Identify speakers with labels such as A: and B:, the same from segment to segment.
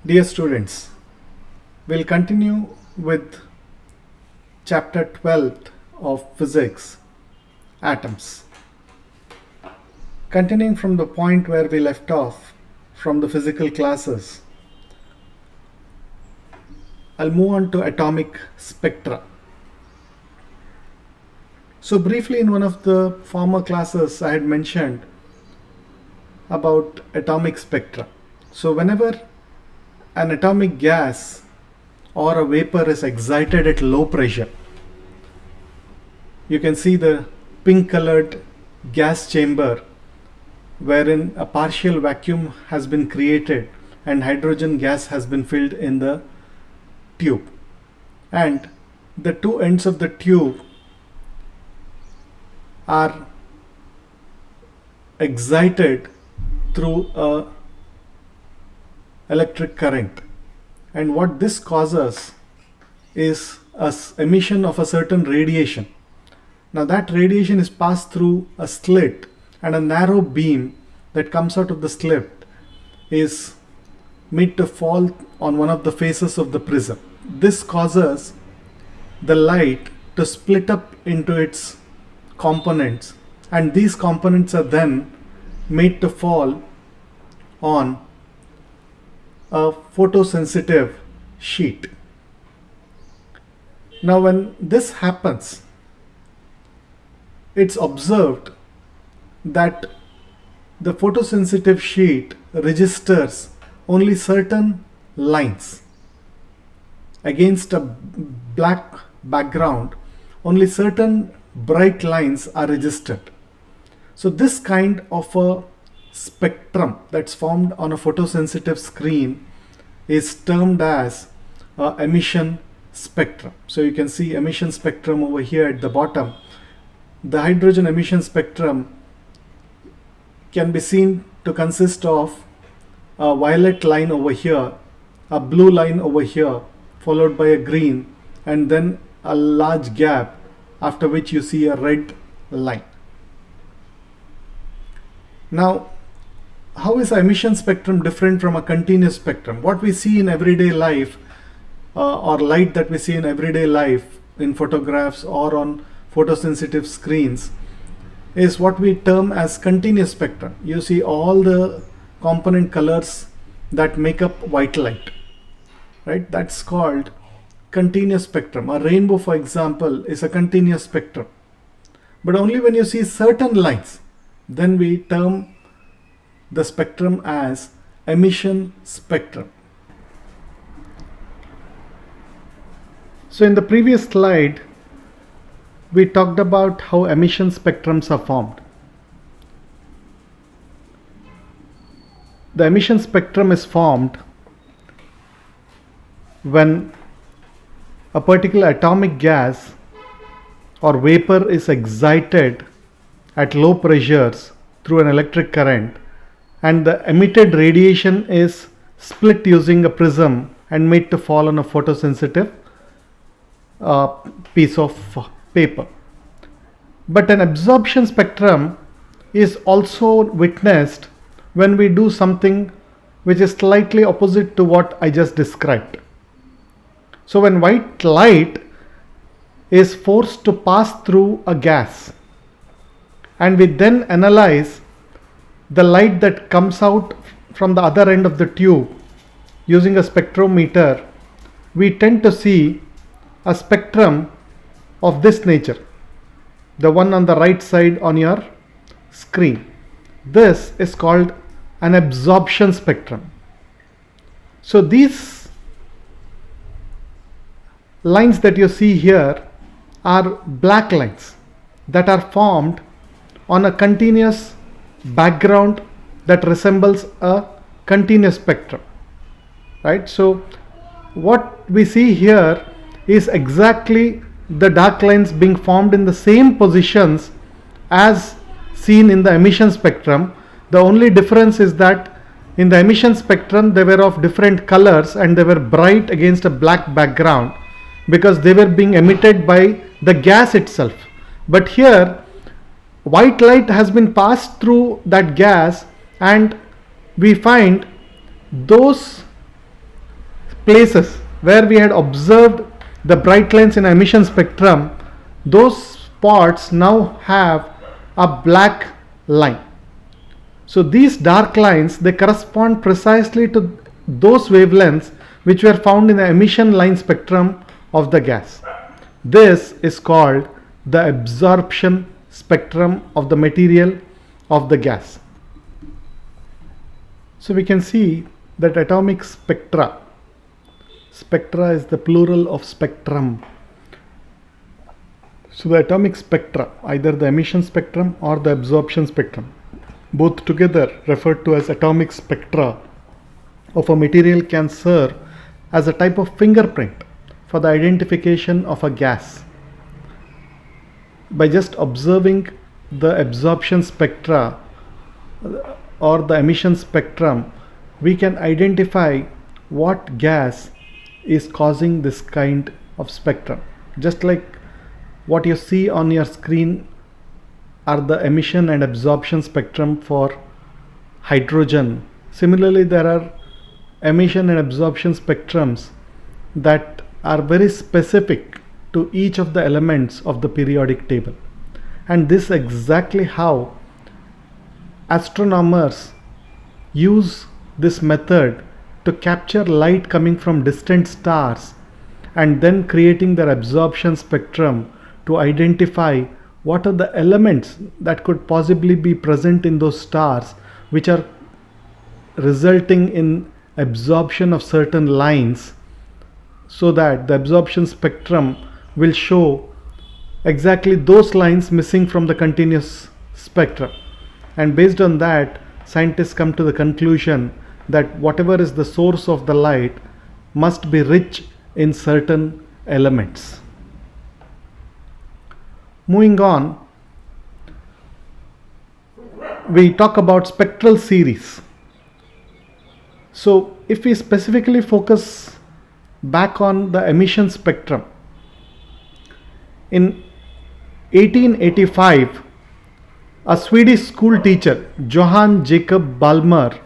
A: Dear students, we'll continue with chapter 12 of physics, atoms. Continuing from the point where we left off from the physical classes, I'll move on to atomic spectra. So briefly, in one of the former classes I had mentioned about atomic spectra. So whenever an atomic gas or a vapor is excited at low pressure, you can see the pink colored gas chamber wherein a partial vacuum has been created and hydrogen gas has been filled in the tube, and the two ends of the tube are excited through a electric current, and what this causes is emission of a certain radiation. Now that radiation is passed through a slit, and a narrow beam that comes out of the slit is made to fall on one of the faces of the prism. This causes the light to split up into its components, and these components are then made to fall on a photosensitive sheet. Now when this happens, it's observed that the photosensitive sheet registers only certain lines. Against a black background, only certain bright lines are registered. So this kind of a spectrum that's formed on a photosensitive screen is termed as emission spectrum. So you can see emission spectrum over here at the bottom. The hydrogen emission spectrum can be seen to consist of a violet line over here, a blue line over here, followed by a green, and then a large gap, after which you see a red line. Now, how is emission spectrum different from a continuous spectrum? What we see in everyday life, or light that we see in everyday life in photographs or on photosensitive screens, is what we term as continuous spectrum. You see all the component colors that make up white light, right? That's called continuous spectrum. A rainbow, for example, is a continuous spectrum. But only when you see certain lines, then we term the spectrum as emission spectrum. So in the previous slide, we talked about how emission spectrums are formed. The emission spectrum is formed when a particular atomic gas or vapor is excited at low pressures through an electric current, and the emitted radiation is split using a prism and made to fall on a photosensitive piece of paper. But an absorption spectrum is also witnessed when we do something which is slightly opposite to what I just described. So when white light is forced to pass through a gas, and we then analyze the light that comes out from the other end of the tube using a spectrometer, we tend to see a spectrum of this nature, the one on the right side on your screen. This is called an absorption spectrum. So these lines that you see here are black lines that are formed on a continuous background that resembles a continuous spectrum, right? So what we see here is exactly the dark lines being formed in the same positions as seen in the emission spectrum. The only difference is that in the emission spectrum they were of different colors and they were bright against a black background because they were being emitted by the gas itself. But here white light has been passed through that gas, and we find those places where we had observed the bright lines in emission spectrum, those spots now have a black line. So these dark lines, they correspond precisely to those wavelengths which were found in the emission line spectrum of the gas. This is called the absorption spectrum of the material of the gas. So we can see that atomic spectra is the plural of spectrum. So the atomic spectra, either the emission spectrum or the absorption spectrum, both together referred to as atomic spectra of a material, can serve as a type of fingerprint for the identification of a gas. By just observing the absorption spectra or the emission spectrum, we can identify what gas is causing this kind of spectrum. Just like what you see on your screen are the emission and absorption spectrum for hydrogen. Similarly, there are emission and absorption spectrums that are very specific to each of the elements of the periodic table. And this is exactly how astronomers use this method to capture light coming from distant stars and then creating their absorption spectrum to identify what are the elements that could possibly be present in those stars, which are resulting in absorption of certain lines, so that the absorption spectrum will show exactly those lines missing from the continuous spectrum. And based on that, scientists come to the conclusion that whatever is the source of the light must be rich in certain elements. Moving on, we talk about spectral series. So if we specifically focus back on the emission spectrum, in 1885, a Swedish school teacher, Johann Jacob Balmer,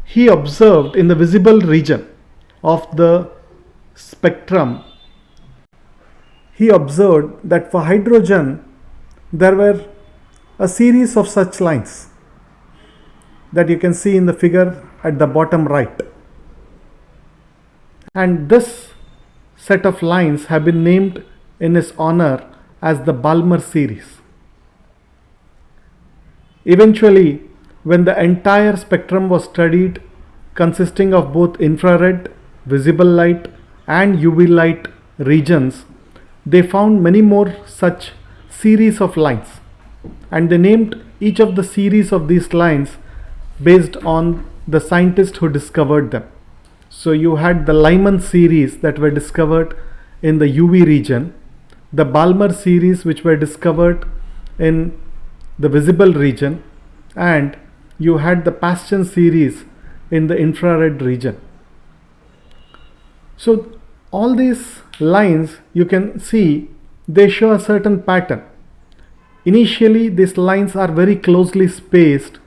A: he observed in the visible region of the spectrum, he observed that for hydrogen there were a series of such lines that you can see in the figure at the bottom right. And this set of lines have been named in his honor as the Balmer series. Eventually, when the entire spectrum was studied, consisting of both infrared, visible light and UV light regions, they found many more such series of lines, and they named each of the series of these lines based on the scientist who discovered them. So you had the Lyman series that were discovered in the UV region, the Balmer series which were discovered in the visible region, and you had the Paschen series in the infrared region. So all these lines, you can see they show a certain pattern. Initially these lines are very closely spaced,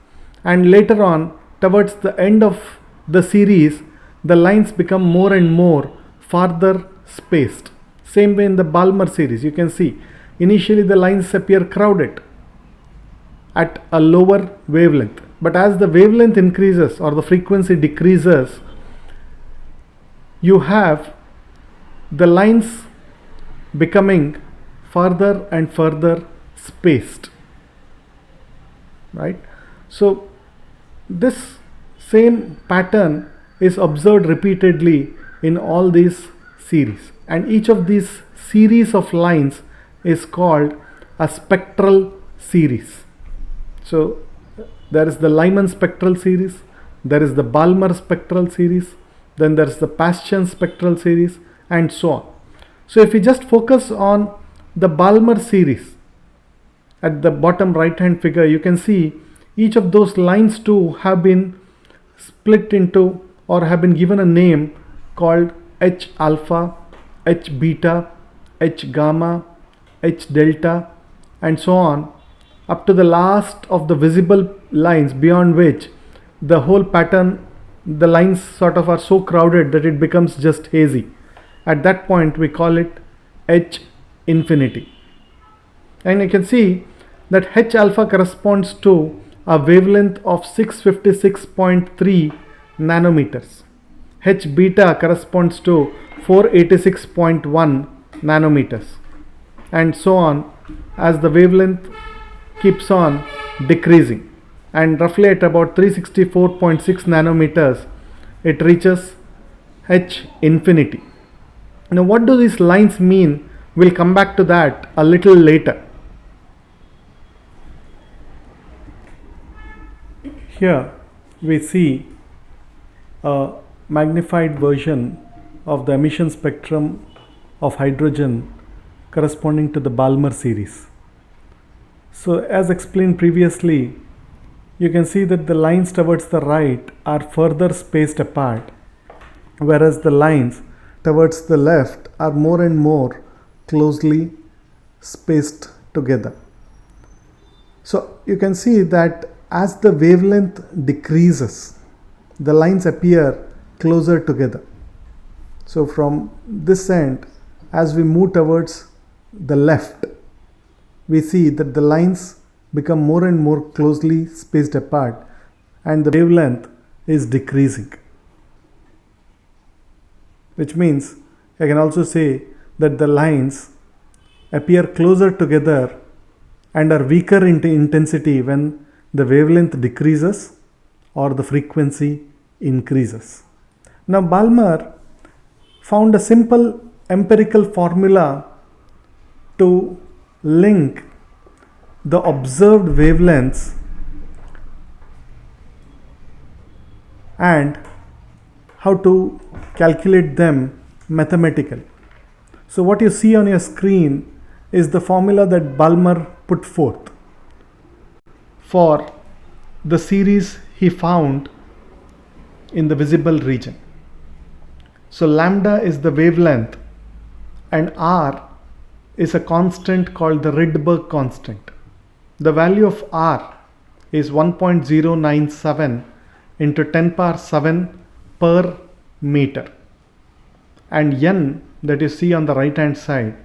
A: and later on towards the end of the series the lines become more and more farther spaced. Same way in the Balmer series, you can see initially the lines appear crowded at a lower wavelength, but as the wavelength increases or the frequency decreases, you have the lines becoming further and further spaced, right? So this same pattern is observed repeatedly in all these series, and each of these series of lines is called a spectral series. So there is the Lyman spectral series, there is the Balmer spectral series, then there is the Paschen spectral series, and so on. So if we just focus on the Balmer series, at the bottom right hand figure you can see each of those lines too have been split into or have been given a name called H alpha, H beta, H gamma, H delta, and so on, up to the last of the visible lines, beyond which the whole pattern the lines sort of are so crowded that it becomes just hazy. At that point we call it H infinity. And you can see that H alpha corresponds to a wavelength of 656.3 nanometers. H beta corresponds to 486.1 nanometers, and so on as the wavelength keeps on decreasing, and roughly at about 364.6 nanometers it reaches H infinity. Now what do these lines mean? We'll come back to that a little later. Here we see a magnified version of the emission spectrum of hydrogen corresponding to the Balmer series. So as explained previously, you can see that the lines towards the right are further spaced apart, whereas the lines towards the left are more and more closely spaced together. So you can see that as the wavelength decreases, the lines appear closer together. So from this end, as we move towards the left, we see that the lines become more and more closely spaced apart and the wavelength is decreasing. Which means I can also say that the lines appear closer together and are weaker in intensity when the wavelength decreases or the frequency increases. Now Balmer found a simple empirical formula to link the observed wavelengths and how to calculate them mathematically. So what you see on your screen is the formula that Balmer put forth for the series he found in the visible region. So lambda is the wavelength and r is a constant called the Rydberg constant. The value of r is 1.097 into 10 power 7 per meter, and n that you see on the right hand side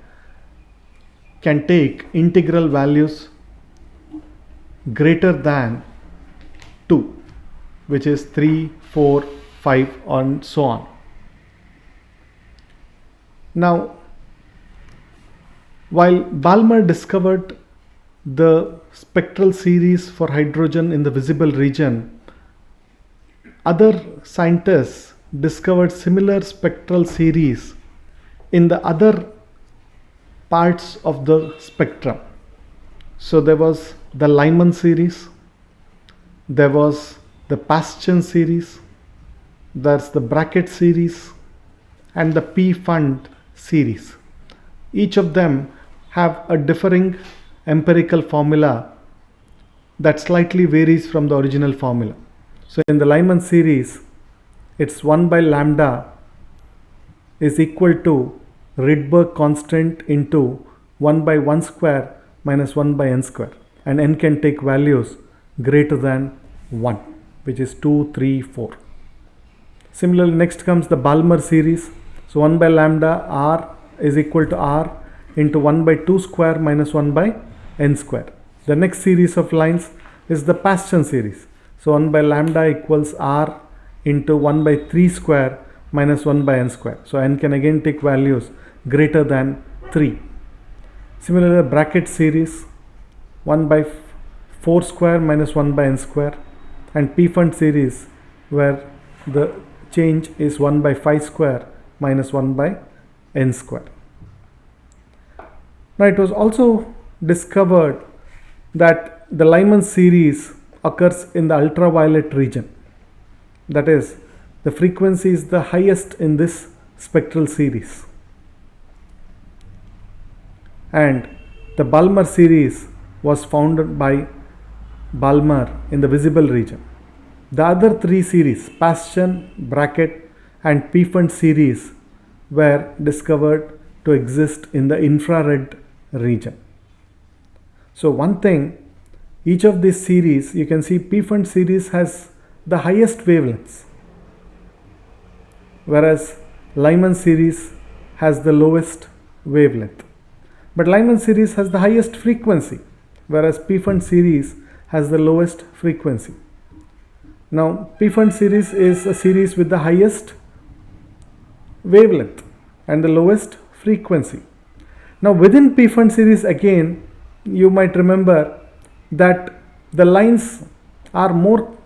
A: can take integral values greater than 2, which is 3, 4, 5 and so on. Now while Balmer discovered the spectral series for hydrogen in the visible region, other scientists discovered similar spectral series in the other parts of the spectrum. So there was the Lyman series, there was the Paschen series, there's the Brackett series and the P-Fund series. Each of them have a differing empirical formula that slightly varies from the original formula. So in the Lyman series, it's 1 by lambda is equal to Rydberg constant into 1 by 1 square minus 1 by n square, and n can take values greater than 1, which is 2, 3, 4. Similarly, next comes the Balmer series. So 1 by lambda r is equal to r into 1 by 2 square minus 1 by n square. The next series of lines is the Paschen series. So 1 by lambda equals r into 1 by 3 square minus 1 by n square. So n can again take values greater than 3. Similarly, the Brackett series, 1 by 4 square minus 1 by n square, and P-Fund series where the change is 1 by 5 square minus 1 by n square. Now it was also discovered that the Lyman series occurs in the ultraviolet region. That is, the frequency is the highest in this spectral series. And the Balmer series was founded by Balmer in the visible region. The other three series, Paschen, Brackett and P-Fund series, were discovered to exist in the infrared region. So one thing, each of these series, you can see P-Fund series has the highest wavelengths, whereas Lyman series has the lowest wavelength. But Lyman series has the highest frequency, whereas P-Fund series has the lowest frequency. Now, P-Fund series is a series with the highest wavelength and the lowest frequency. Now, within P-Fund series again, you might remember that the lines are more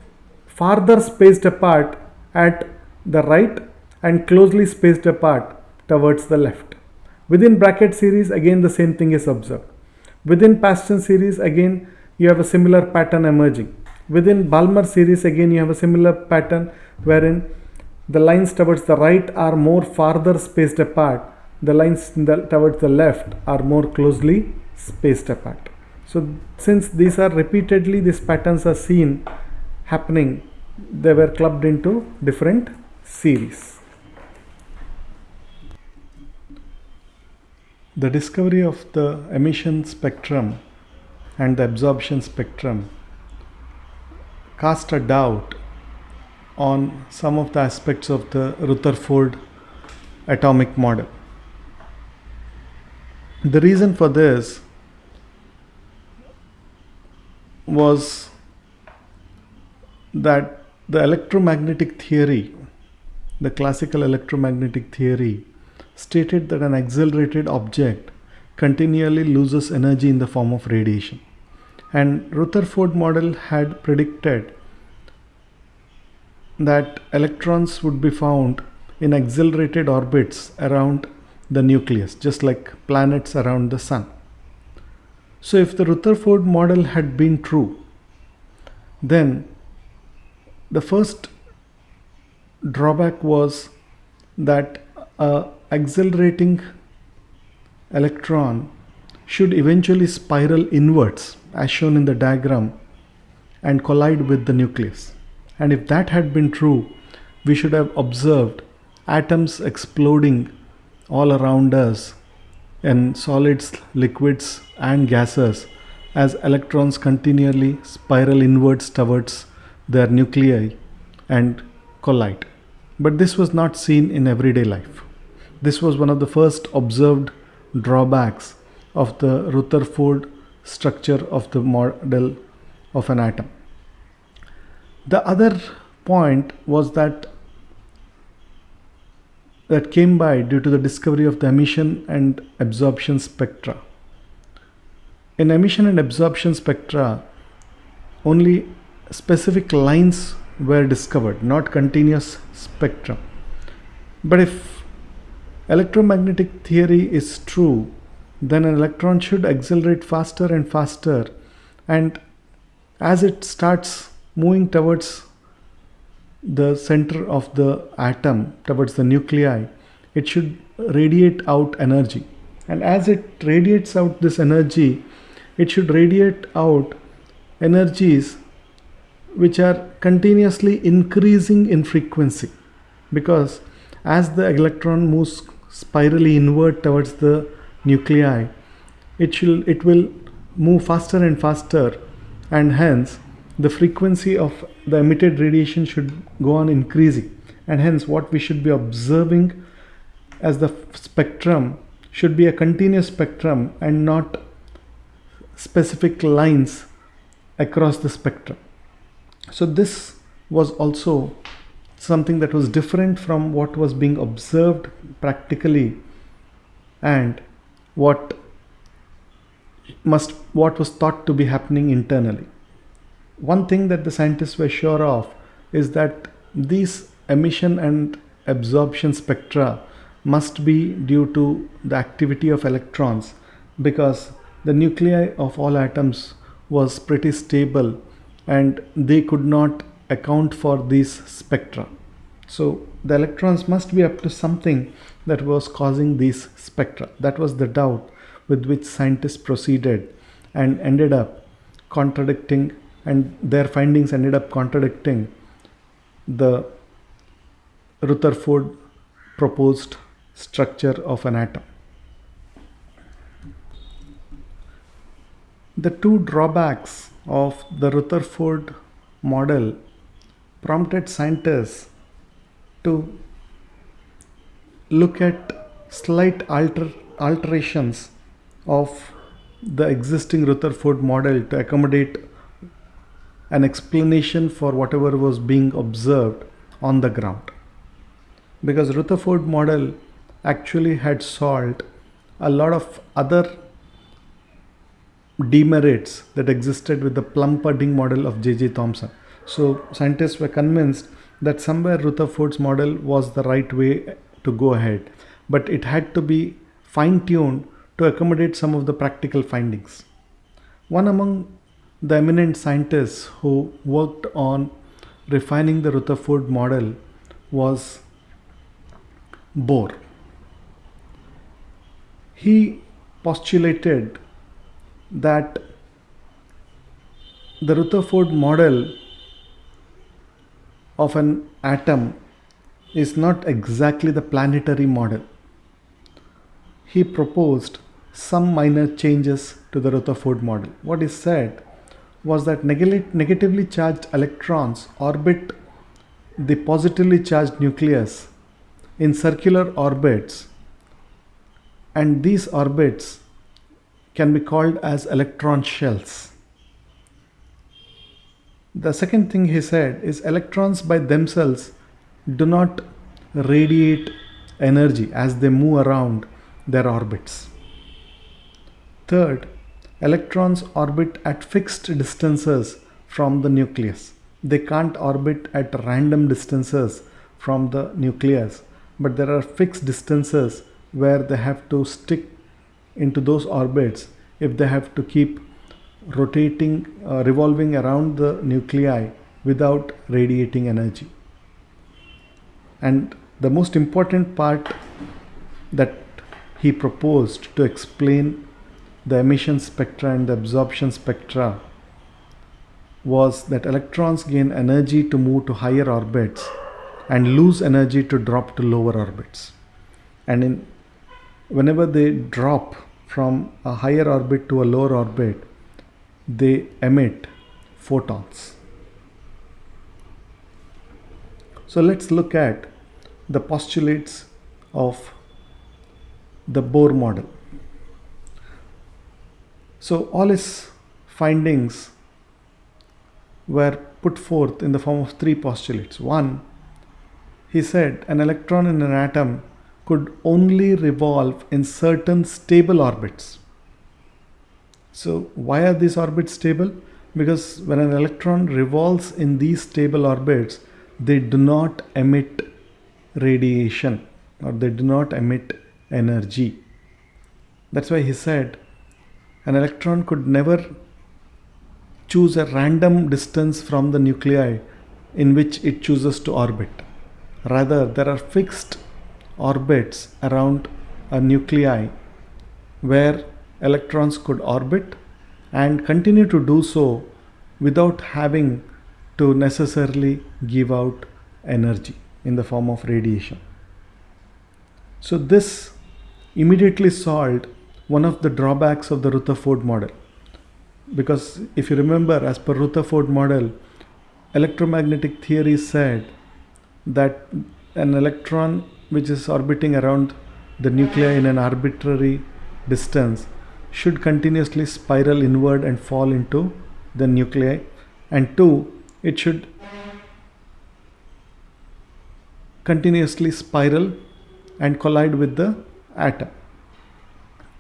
A: farther spaced apart at the right and closely spaced apart towards the left. Within bracket series, again the same thing is observed. Within Paston series, again you have a similar pattern emerging. Within Balmer series, again you have a similar pattern wherein the lines towards the right are more farther spaced apart, the lines towards the left are more closely spaced apart. So since these are repeatedly, these patterns are seen happening, they were clubbed into different series. The discovery of the emission spectrum and the absorption spectrum cast a doubt on some of the aspects of the Rutherford atomic model. The reason for this was that the electromagnetic theory, the classical electromagnetic theory, stated that an accelerated object continually loses energy in the form of radiation. And Rutherford model had predicted that electrons would be found in accelerated orbits around the nucleus, just like planets around the sun. So if the Rutherford model had been true, then the first drawback was that a accelerating electron should eventually spiral inwards as shown in the diagram and collide with the nucleus. And if that had been true, we should have observed atoms exploding all around us in solids, liquids and gases as electrons continually spiral inwards towards their nuclei and collide. But this was not seen in everyday life. This was one of the first observed drawbacks of the Rutherford structure of the model of an atom. The other point was that came by due to the discovery of the emission and absorption spectra. In emission and absorption spectra, only specific lines were discovered, not continuous spectrum. But if electromagnetic theory is true, then an electron should accelerate faster and faster, and as it starts moving towards the center of the atom, towards the nuclei, it should radiate out energy. And as it radiates out this energy, it should radiate out energies which are continuously increasing in frequency, because as the electron moves spirally inward towards the nuclei, it will move faster and faster, and hence the frequency of the emitted radiation should go on increasing, and hence what we should be observing as the spectrum should be a continuous spectrum and not specific lines across the spectrum. So this was also something that was different from what was being observed practically and what was thought to be happening internally. One thing that the scientists were sure of is that these emission and absorption spectra must be due to the activity of electrons, because the nuclei of all atoms was pretty stable and they could not account for these spectra. So the electrons must be up to something that was causing these spectra. That was the doubt with which scientists proceeded and ended up contradicting, and their findings ended up contradicting the Rutherford proposed structure of an atom. The two drawbacks of the Rutherford model prompted scientists to look at slight alterations of the existing Rutherford model to accommodate an explanation for whatever was being observed on the ground. Because Rutherford model actually had solved a lot of other demerits that existed with the plum pudding model of J.J. Thomson. So scientists were convinced that somewhere Rutherford's model was the right way to go ahead, but it had to be fine-tuned to accommodate some of the practical findings. One among the eminent scientists who worked on refining the Rutherford model was Bohr. He postulated that the Rutherford model of an atom is not exactly the planetary model. He proposed some minor changes to the Rutherford model. What he said was that negatively charged electrons orbit the positively charged nucleus in circular orbits, and these orbits can be called as electron shells. The second thing he said is electrons by themselves do not radiate energy as they move around their orbits. Third, electrons orbit at fixed distances from the nucleus. They can't orbit at random distances from the nucleus, but there are fixed distances where they have to stick into those orbits if they have to keep rotating, revolving around the nuclei without radiating energy. And the most important part that he proposed to explain the emission spectra and the absorption spectra was that electrons gain energy to move to higher orbits and lose energy to drop to lower orbits. And whenever they drop from a higher orbit to a lower orbit, they emit photons. So let's look at the postulates of the Bohr model. So all his findings were put forth in the form of three postulates. One, he said an electron in an atom could only revolve in certain stable orbits. So why are these orbits stable? Because when an electron revolves in these stable orbits, they do not emit radiation or they do not emit energy. That's why he said an electron could never choose a random distance from the nuclei in which it chooses to orbit. Rather, there are fixed orbits around a nuclei where electrons could orbit and continue to do so without having to necessarily give out energy in the form of radiation. So this immediately solved one of the drawbacks of the Rutherford model. Because if you remember, as per Rutherford model, electromagnetic theory said that an electron which is orbiting around the nuclei in an arbitrary distance should continuously spiral inward and fall into the nuclei, and two, it should continuously spiral and collide with the atom.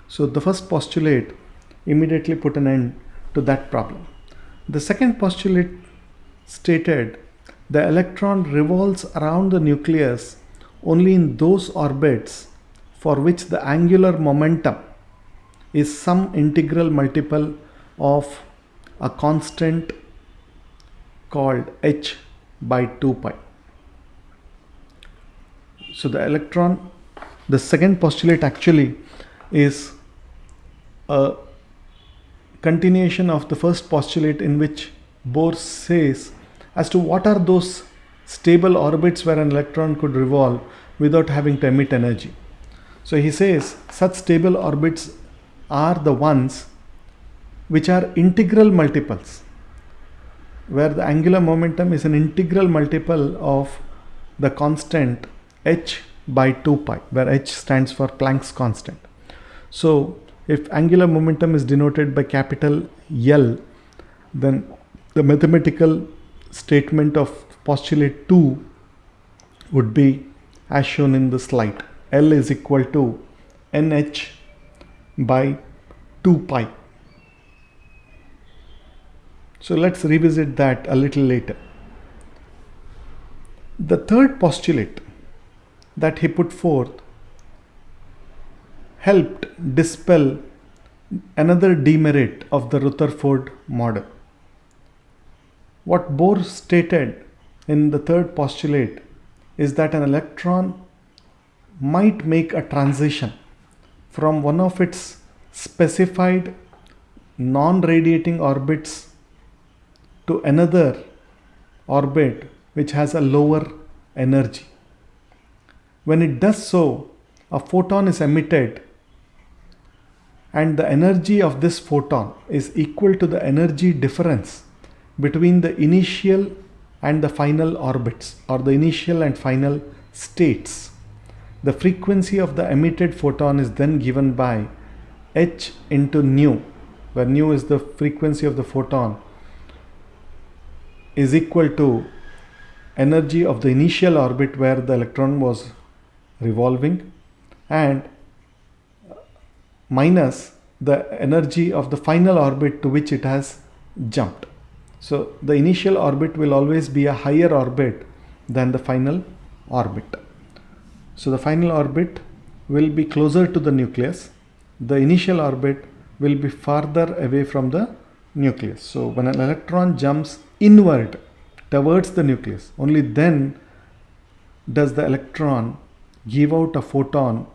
A: So the first postulate immediately put an end to that problem. The second postulate stated the electron revolves around the nucleus only in those orbits for which the angular momentum is some integral multiple of a constant called h by 2 pi. So the second postulate actually is a continuation of the first postulate, in which Bohr says as to what are those stable orbits where an electron could revolve without having to emit energy. So he says such stable orbits are the ones which are integral multiples, where the angular momentum is an integral multiple of the constant h by 2 pi, where h stands for Planck's constant. So if angular momentum is denoted by capital L, then the mathematical statement of postulate 2 would be as shown in the slide. L is equal to nh by 2 pi. So let's revisit that a little later. The third postulate that he put forth helped dispel another demerit of the Rutherford model. What Bohr stated in the third postulate is that an electron might make a transition from one of its specified non-radiating orbits to another orbit which has a lower energy. When it does so, a photon is emitted, and the energy of this photon is equal to the energy difference between the initial and the final orbits, or the initial and final states. The frequency of the emitted photon is then given by h into nu, where nu is the frequency of the photon, is equal to energy of the initial orbit where the electron was revolving, and minus the energy of the final orbit to which it has jumped. So the initial orbit will always be a higher orbit than the final orbit. So the final orbit will be closer to the nucleus. The initial orbit will be farther away from the nucleus. So when an electron jumps inward towards the nucleus, only then does the electron give out a photon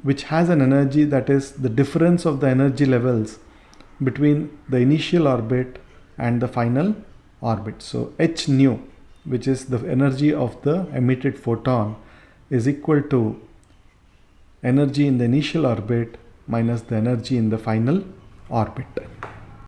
A: which has an energy that is the difference of the energy levels between the initial orbit and the final orbit. So h nu, which is the energy of the emitted photon, is equal to energy in the initial orbit minus the energy in the final orbit.